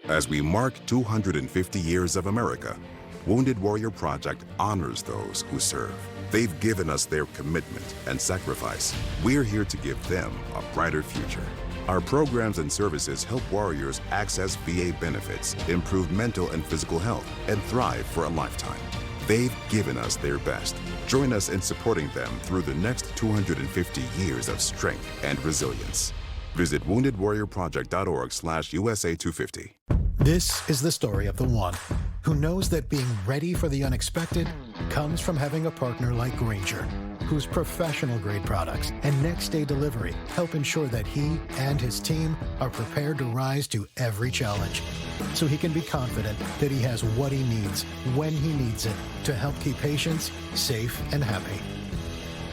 As we mark 250 years of America, Wounded Warrior Project honors those who serve. They've given us their commitment and sacrifice. We're here to give them a brighter future. Our programs and services help warriors access VA benefits, improve mental and physical health, and thrive for a lifetime. They've given us their best. Join us in supporting them through the next 250 years of strength and resilience. Visit woundedwarriorproject.org/USA250. This is the story of the one who knows that being ready for the unexpected comes from having a partner like Grainger, whose professional-grade products and next-day delivery help ensure that he and his team are prepared to rise to every challenge, so he can be confident that he has what he needs when he needs it to help keep patients safe and happy.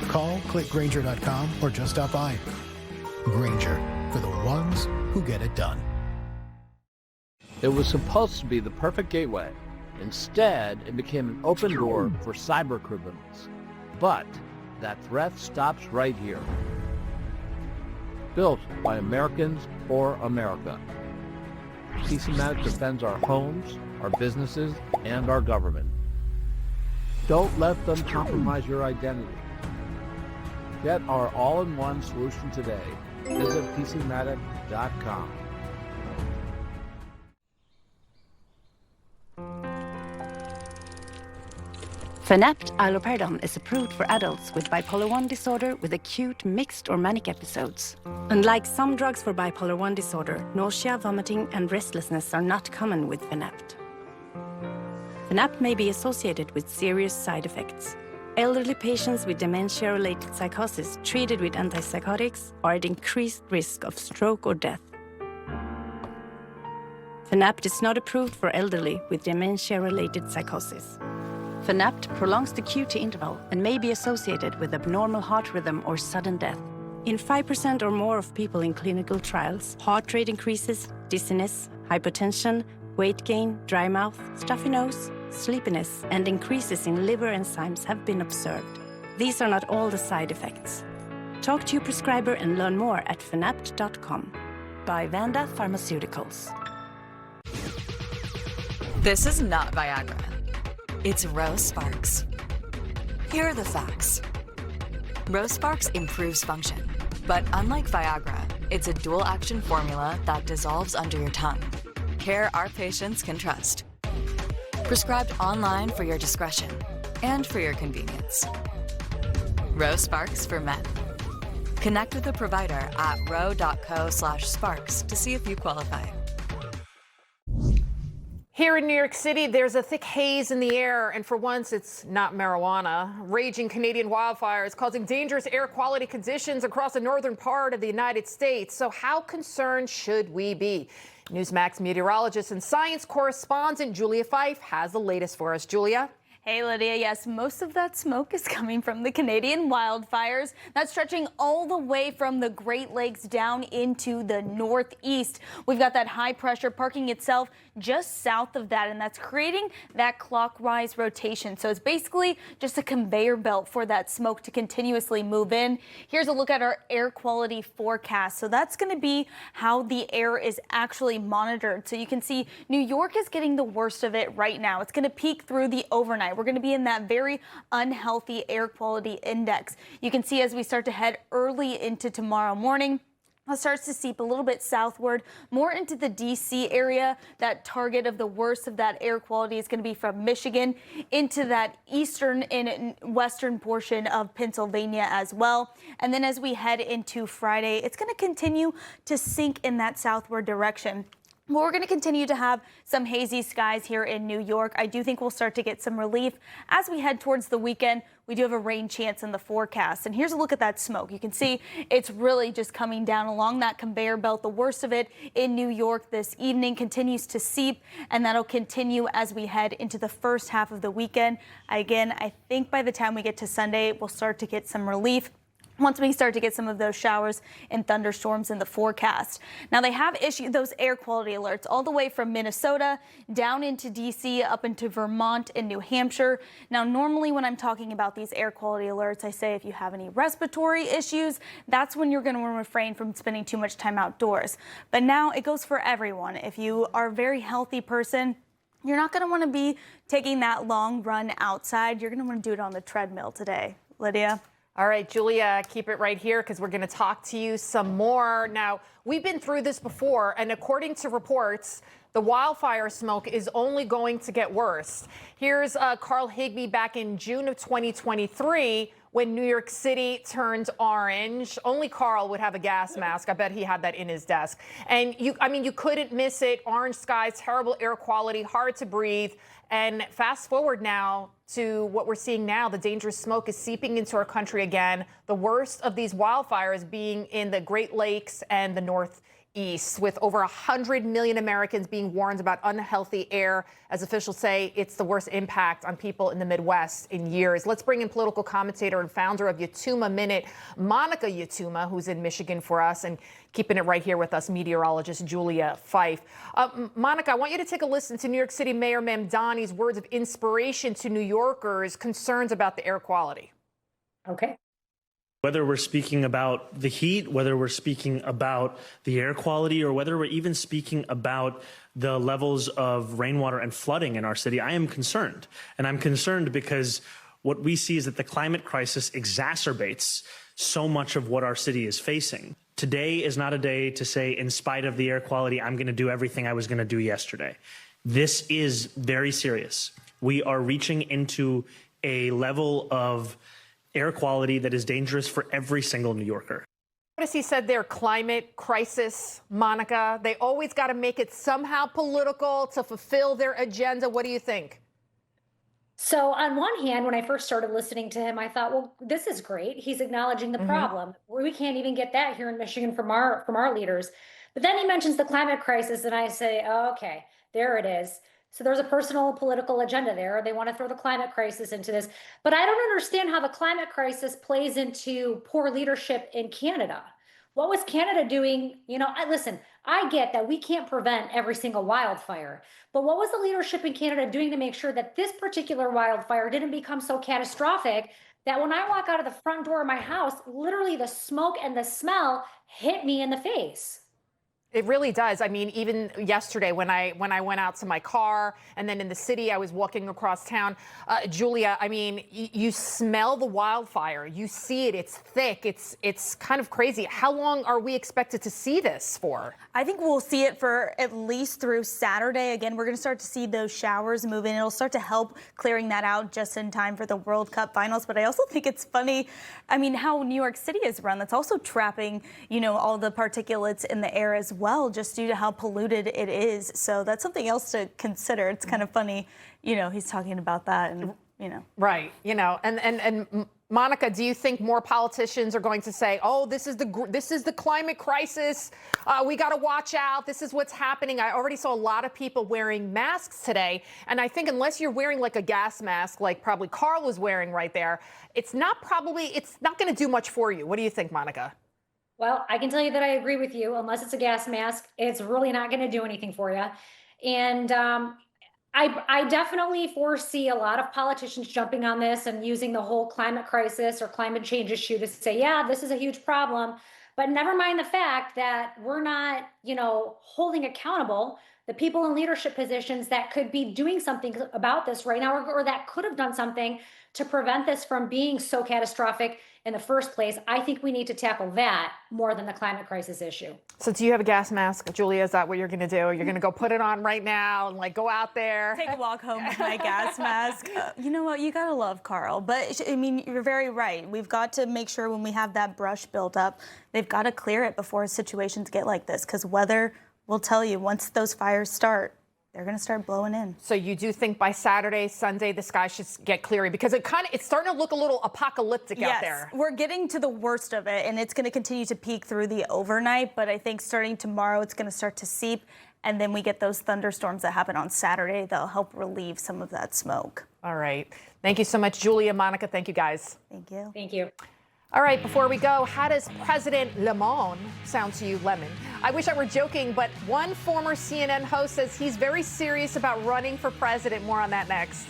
Call, click Grainger.com, or just stop by. Grainger, for the ones who get it done. It was supposed to be the perfect gateway. Instead, it became an open door for cyber criminals. But that threat stops right here. Built by Americans for America. PCMatic defends our homes, our businesses, and our government. Don't let them compromise your identity. Get our all-in-one solution today. Visit PCMatic.com. Fanapt allopurinol is approved for adults with bipolar 1 disorder with acute, mixed, or manic episodes. Unlike some drugs for bipolar 1 disorder, nausea, vomiting, and restlessness are not common with Fanapt. Fanapt may be associated with serious side effects. Elderly patients with dementia-related psychosis treated with antipsychotics are at increased risk of stroke or death. Fanapt is not approved for elderly with dementia-related psychosis. Fanapt prolongs the QT interval and may be associated with abnormal heart rhythm or sudden death. In 5% or more of people in clinical trials, heart rate increases, dizziness, hypotension, weight gain, dry mouth, stuffy nose, sleepiness, and increases in liver enzymes have been observed. These are not all the side effects. Talk to your prescriber and learn more at fanapt.com. By Vanda Pharmaceuticals. This is not Viagra. It's Rose Sparks. Here are the facts. Rose Sparks improves function, but unlike Viagra, it's a dual-action formula that dissolves under your tongue. Care our patients can trust. Prescribed online for your discretion and for your convenience. Rose Sparks for men. Connect with a provider at ro.co/sparks to see if you qualify. Here in New York City, there's a thick haze in the air, and for once, it's not marijuana. Raging Canadian wildfires causing dangerous air quality conditions across the northern part of the United States. So how concerned should we be? Newsmax meteorologist and science correspondent Julia Fife has the latest for us. Julia? Hey, Lydia. Yes, most of that smoke is coming from the Canadian wildfires. That's stretching all the way from the Great Lakes down into the northeast. We've got that high pressure parking itself just south of that, and that's creating that clockwise rotation. So it's basically just a conveyor belt for that smoke to continuously move in. Here's a look at our air quality forecast. So that's going to be how the air is actually monitored. So you can see New York is getting the worst of it right now. It's going to peak through the overnight. We're going to be in that very unhealthy air quality index. You can see as we start to head early into tomorrow morning, it starts to seep a little bit southward, more into the D.C. area. That target of the worst of that air quality is going to be from Michigan into that eastern and western portion of Pennsylvania as well. And then as we head into Friday, it's going to continue to sink in that southward direction. We're going to continue to have some hazy skies here in New York. I do think we'll start to get some relief as we head towards the weekend. We do have a rain chance in the forecast. And here's a look at that smoke. You can see it's really just coming down along that conveyor belt. The worst of it in New York this evening continues to seep, and that'll continue as we head into the first half of the weekend. Again, I think by the time we get to Sunday, we'll start to get some relief once we start to get some of those showers and thunderstorms in the forecast. Now, they have issued those air quality alerts all the way from Minnesota down into D.C., up into Vermont and New Hampshire. Now, normally when I'm talking about these air quality alerts, I say if you have any respiratory issues, that's when you're going to refrain from spending too much time outdoors. But now it goes for everyone. If you are a very healthy person, you're not going to want to be taking that long run outside. You're going to want to do it on the treadmill today. Lydia? All right, Julia, keep it right here because we're going to talk to you some more. Now, we've been through this before, and according to reports, the wildfire smoke is only going to get worse. Here's Carl Higbie back in June of 2023 when New York City turned orange. Only Carl would have a gas mask. I bet he had that in his desk. And you couldn't miss it. Orange skies, terrible air quality, hard to breathe. And fast forward now to what we're seeing now. The dangerous smoke is seeping into our country again. The worst of these wildfires being in the Great Lakes and the Northeast, with over 100 million Americans being warned about unhealthy air. As officials say, it's the worst impact on people in the Midwest in years. Let's bring in political commentator and founder of Yatooma Minute, Monica Yatooma, who's in Michigan for us, and keeping it right here with us, meteorologist Julia Fife. Monica, I want you to take a listen to New York City Mayor Mamdani's words of inspiration to New Yorkers' concerns about the air quality. Okay. Whether we're speaking about the heat, whether we're speaking about the air quality, or whether we're even speaking about the levels of rainwater and flooding in our city, I am concerned. And I'm concerned because what we see is that the climate crisis exacerbates so much of what our city is facing. Today is not a day to say, in spite of the air quality, I'm going to do everything I was going to do yesterday. This is very serious. We are reaching into a level of air quality that is dangerous for every single New Yorker. Notice he said their climate crisis, Monica. They always got to make it somehow political to fulfill their agenda. What do you think? So on one hand, when I first started listening to him, I thought, well, this is great. He's acknowledging the problem. We can't even get that here in Michigan from our leaders. But then he mentions the climate crisis, and I say, oh, okay, there it is. So there's a personal political agenda there. They want to throw the climate crisis into this. But I don't understand how the climate crisis plays into poor leadership in Canada. What was Canada doing? You know, listen, I get that we can't prevent every single wildfire, but what was the leadership in Canada doing to make sure that this particular wildfire didn't become so catastrophic that when I walk out of the front door of my house, literally the smoke and the smell hit me in the face? It really does. I mean, even yesterday when I went out to my car, and then in the city, I was walking across town. Julia, I mean, you smell the wildfire. You see it. It's thick. It's kind of crazy. How long are we expected to see this for? I think we'll see it for at least through Saturday. Again, we're going to start to see those showers move in. It'll start to help clearing that out just in time for the World Cup finals. But I also think it's funny, I mean, how New York City is run. That's also trapping, you know, all the particulates in the air as well, just due to how polluted it is. So that's something else to consider. It's kind of funny, you know, he's talking about that, and you know. Right. You know, and Monica, do you think more politicians are going to say, oh, this is the climate crisis. We got to watch out. This is what's happening. I already saw a lot of people wearing masks today. And I think unless you're wearing like a gas mask, like probably Carl was wearing right there, it's not going to do much for you. What do you think, Monica? Well, I can tell you that I agree with you. Unless it's a gas mask, it's really not going to do anything for you. And I definitely foresee a lot of politicians jumping on this and using the whole climate crisis or climate change issue to say, yeah, this is a huge problem. But never mind the fact that we're not, you know, holding accountable the people in leadership positions that could be doing something about this right now, or that could have done something to prevent this from being so catastrophic in the first place. I think we need to tackle that more than the climate crisis issue. So do you have a gas mask, Julia? Is that what you're going to do? You're going to go put it on right now and like go out there? Take a walk home with my gas mask. You know what? You got to love Carl. But I mean, you're very right. We've got to make sure when we have that brush built up, they've got to clear it before situations get like this, because weather will tell you once those fires start, they're going to start blowing in. So you do think by Saturday, Sunday, the sky should get clearer? Because it's starting to look a little apocalyptic out there. Yes, we're getting to the worst of it, and it's going to continue to peak through the overnight. But I think starting tomorrow, it's going to start to seep, and then we get those thunderstorms that happen on Saturday. They'll help relieve some of that smoke. All right. Thank you so much, Julia, Monica. Thank you, guys. Thank you. Thank you. All right, before we go, how does President Lemon sound to you, Lemon? I wish I were joking, but one former CNN host says he's very serious about running for president. More on that next.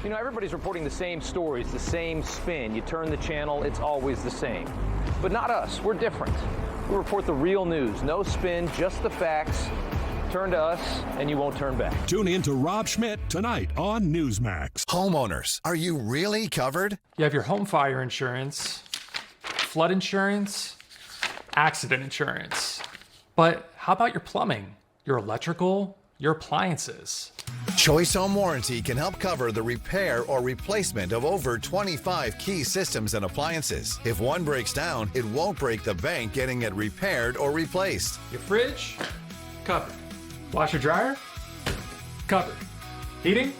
You know, everybody's reporting the same stories, the same spin. You turn the channel, it's always the same. But not us. We're different. We report the real news. No spin, just the facts. Turn to us, and you won't turn back. Tune in to Rob Schmidt tonight on Newsmax. Homeowners, are you really covered? You have your home fire insurance, flood insurance, accident insurance. But how about your plumbing, your electrical, your appliances? Choice Home Warranty can help cover the repair or replacement of over 25 key systems and appliances. If one breaks down, it won't break the bank getting it repaired or replaced. Your fridge? Covered. Washer dryer? Covered. Heating?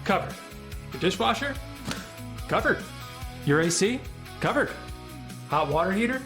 Covered. Your dishwasher? Covered. Your AC? Covered. Hot water heater?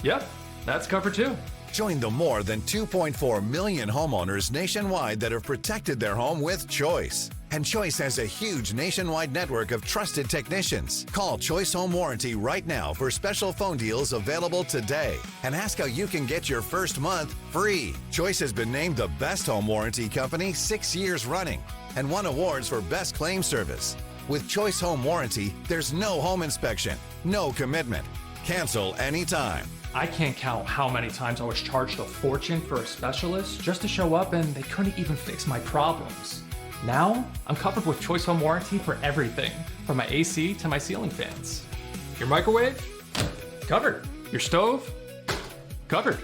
Yep, that's covered too. Join the more than 2.4 million homeowners nationwide that have protected their home with Choice. And Choice has a huge nationwide network of trusted technicians. Call Choice Home Warranty right now for special phone deals available today. And ask how you can get your first month free. Choice has been named the best home warranty company 6 years running and won awards for best claim service. With Choice Home Warranty, there's no home inspection, no commitment. Cancel anytime. I can't count how many times I was charged a fortune for a specialist just to show up and they couldn't even fix my problems. Now, I'm covered with Choice Home Warranty for everything, from my AC to my ceiling fans. Your microwave? Covered. Your stove? Covered.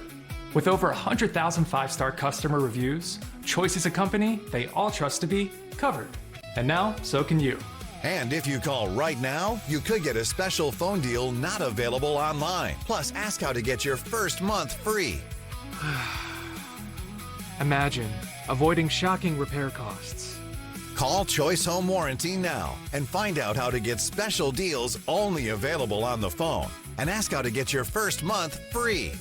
With over 100,000 five-star customer reviews, Choice is a company they all trust to be covered. And now, so can you. And if you call right now, you could get a special phone deal not available online. Plus, ask how to get your first month free. Imagine avoiding shocking repair costs. Call Choice Home Warranty now and find out how to get special deals only available on the phone. And ask how to get your first month free.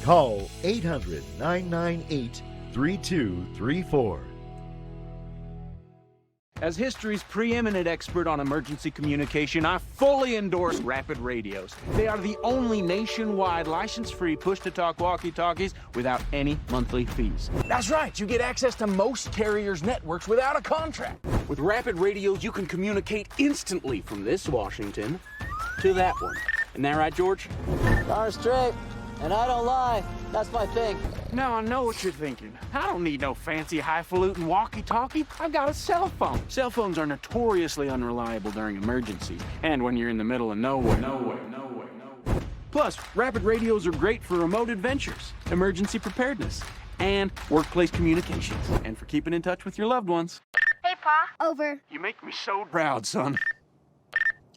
Call 800-998-3234. As history's preeminent expert on emergency communication, I fully endorse Rapid Radios. They are the only nationwide license-free push-to-talk walkie-talkies without any monthly fees. That's right, you get access to most carriers' networks without a contract. With Rapid Radios, you can communicate instantly from this Washington to that one. Isn't that right, George? Darn straight. And I don't lie. That's my thing. Now I know what you're thinking. I don't need no fancy highfalutin walkie-talkie. I've got a cell phone. Cell phones are notoriously unreliable during emergencies and when you're in the middle of nowhere. Plus, rapid radios are great for remote adventures, emergency preparedness, and workplace communications, and for keeping in touch with your loved ones. Hey, Pa. Over. You make me so proud, son.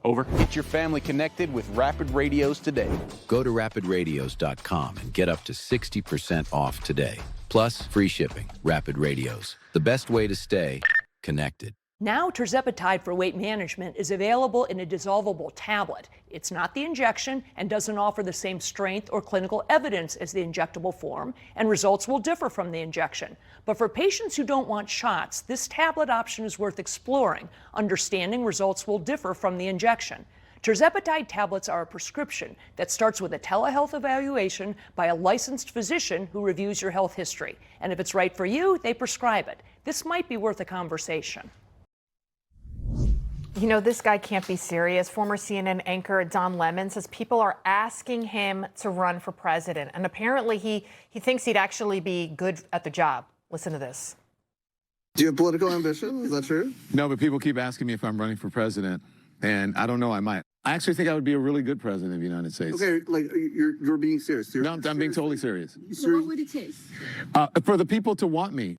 Over. Get your family connected with Rapid Radios today. Go to rapidradios.com and get up to 60% off today. Plus, free shipping. Rapid Radios. The best way to stay connected. Now, tirzepatide for weight management is available in a dissolvable tablet. It's not the injection and doesn't offer the same strength or clinical evidence as the injectable form, and results will differ from the injection. But for patients who don't want shots, this tablet option is worth exploring. Understanding results will differ from the injection. Tirzepatide tablets are a prescription that starts with a telehealth evaluation by a licensed physician who reviews your health history. And if it's right for you, they prescribe it. This might be worth a conversation. You know, this guy can't be serious. Former CNN anchor Don Lemon says people are asking him to run for president. And apparently he thinks he'd actually be good at the job. Listen to this. Do you have political ambition? Is that true? No, but people keep asking me if I'm running for president. And I don't know, I might. I actually think I would be a really good president of the United States. Okay, like you're being serious. No, I'm being totally serious. So what would it take? For the people to want me.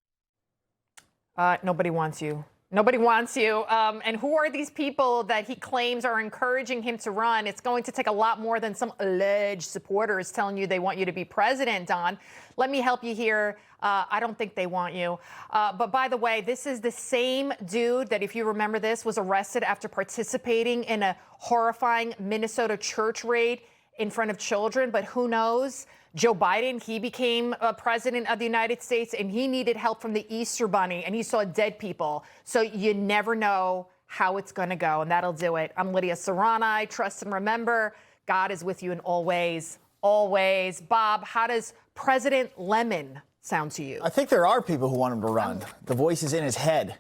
Nobody wants you. Nobody wants you. And who are these people that he claims are encouraging him to run? It's going to take a lot more than some alleged supporters telling you they want you to be president, Don. Let me help you here. I don't think they want you. But by the way, this is the same dude that, if you remember this, was arrested after participating in a horrifying Minnesota church raid in front of children. But who knows? Joe Biden, he became president of the United States, and he needed help from the Easter Bunny, and he saw dead people. So you never know how it's going to go, and that'll do it. I'm Lidia Curanaj. Trust and remember, God is with you in all ways, always. Bob, how does President Lemon sound to you? I think there are people who want him to run. The voice is in his head.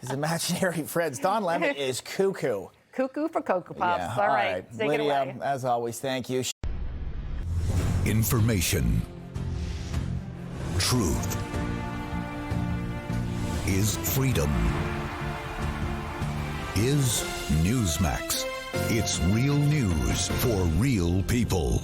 His imaginary friends. Don Lemon is cuckoo. Cuckoo for Cocoa Pops. Yeah, all right. Take Lydia, it away. as always, thank you. Information. Truth is freedom. Is Newsmax. It's real news for real people.